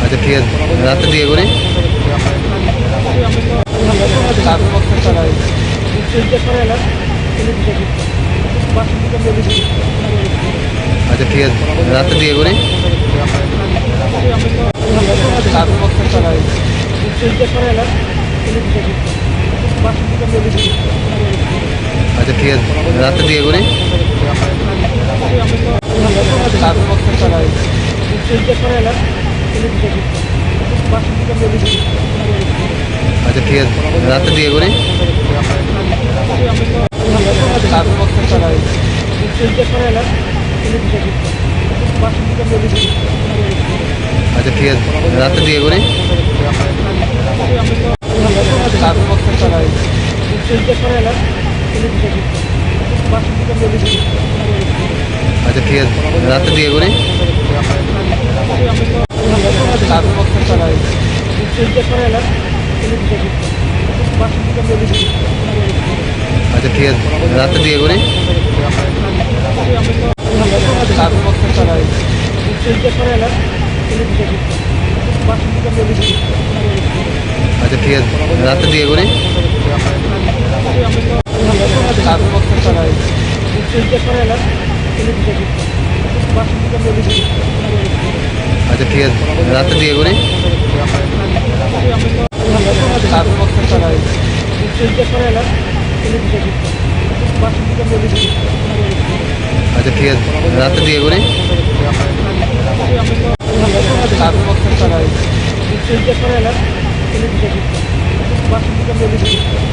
আচ্ছা ঠিক আছে, রাত্রে দিকে করি। আচ্ছা ঠিক আছে, রাত্রে দিকে করি। আচ্ছা ঠিক আছে, রাত্রে দিকে করি। আচ্ছা ঠিক আছে, রাত্রে দিকে করি। আচ্ছা ঠিক আছে, রাত্রে দিকে করি। আচ্ছা ঠিক আছে, রাত্রে দিকে করি। আচ্ছা ঠিক আছে, রাত্রে দিকে করি। আচ্ছা ঠিক আছে, রাত্রে দিকে করি। আচ্ছা ঠিক আছে, রাত্রে দিকে করি। আচ্ছা ঠিক আছে, রাত্রে দিকে করি।